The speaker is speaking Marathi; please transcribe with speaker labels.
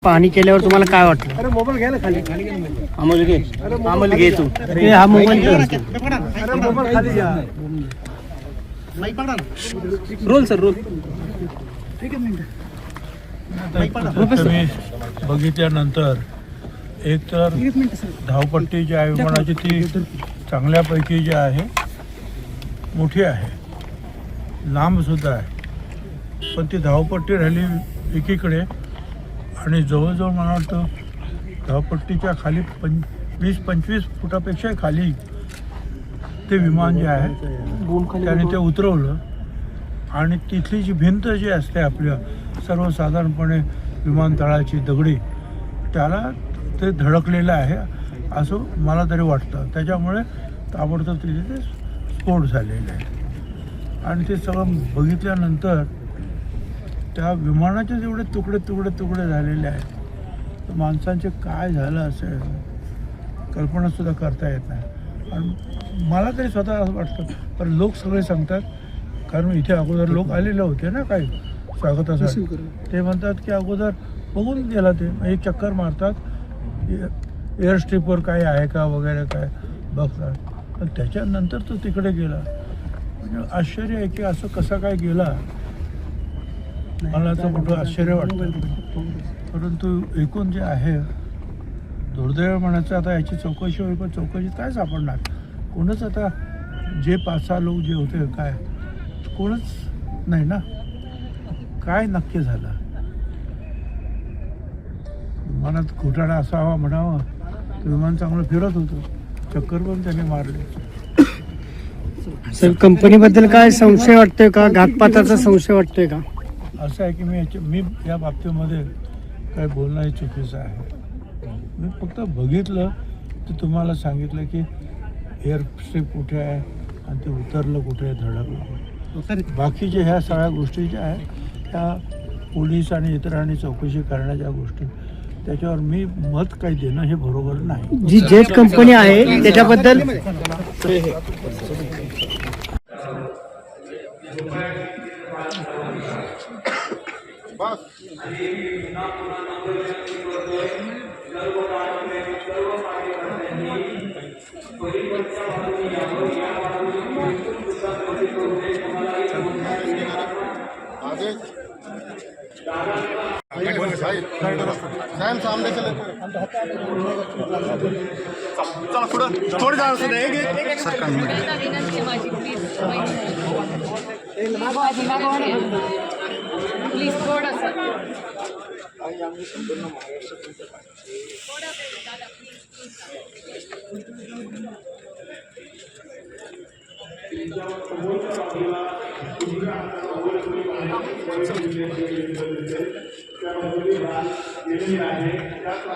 Speaker 1: पाहणी केल्यावर तुम्हाला काय वाटलं?
Speaker 2: अरे मोबाईल घ्या ना खाली.
Speaker 1: अमोल घे, अमोल घे तू. हे हा मोबाईल
Speaker 2: अरे मोबाईल खाली घ्या.
Speaker 1: Roll sir roll.
Speaker 3: तुम्ही बघितल्यानंतर एक तर धावपट्टी जी आहे विमानाची ती चांगल्यापैकी जी आहे मोठी आहे, लांबसुद्धा आहे, पण ती धावपट्टी राहिली एकीकडे आणि जवळजवळ मला वाटतं धावपट्टीच्या खाली 20-25 फुटापेक्षा खाली ते विमान जे आहे त्याने ते उतरवलं आणि तिथली जी भिंत जी असते आपल्या सर्वसाधारणपणे विमानतळाची दगडी त्याला ते धडकलेलं आहे असं मला तरी वाटतं. त्याच्यामुळे ताबडतोब तिथे ते स्फोट झालेले आहे आणि ते सगळं बघितल्यानंतर त्या विमानाचे जेवढे तुकडे झालेले आहेत तर माणसांचे काय झालं असेल कल्पनासुद्धा करता येत नाही. आणि मला तरी स्वतः असं वाटतं, पण लोक सगळे सांगतात, कारण इथे अगोदर लोक आलेले होते ना काही स्वागतासाठी, ते म्हणतात की अगोदर बघून गेला ते एक चक्कर मारतात, एअर स्ट्रिपवर काय आहे का वगैरे काय बघतात, पण त्याच्यानंतर तो तिकडे गेला. म्हणजे आश्चर्य आहे की असं कसं काय गेला, मला असं मोठं आश्चर्य वाटतं. परंतु एकूण जे आहे दुर्दैव म्हणायचं, आता याची चौकशी होईल, पण चौकशीत काय सापडणार, कोणच आता जे 5-6 लोक जे होते काय कोणच नाही ना, काय नक्की झालं. विमानात घोटाळा असावा म्हणावा, विमान चांगलं फिरत होतं, चक्कर पण त्याने मारले.
Speaker 1: सर कंपनीबद्दल काय संशय वाटतोय का, घातपाताचा संशय वाटतोय का?
Speaker 3: असं आहे की मी या बाबतीमध्ये काय बोलणं हे चुकीचं आहे. मी फक्त बघितलं तर तुम्हाला सांगितलं की एअर स्ट्रिप कुठे आहे आणि ते उतरलं कुठे, धडकलं. बाकीच्या ह्या सगळ्या गोष्टी ज्या आहेत त्या पोलीस आणि इतरांनी चौकशी करण्याच्या गोष्टी, त्याच्यावर मी मत काही देणं हे बरोबर नाही.
Speaker 1: जी जेट कंपनी आहे त्याच्याबद्दल
Speaker 2: सामने चले पुढं थोडी जाऊ सुद्धा
Speaker 4: प्लीज थोडंसं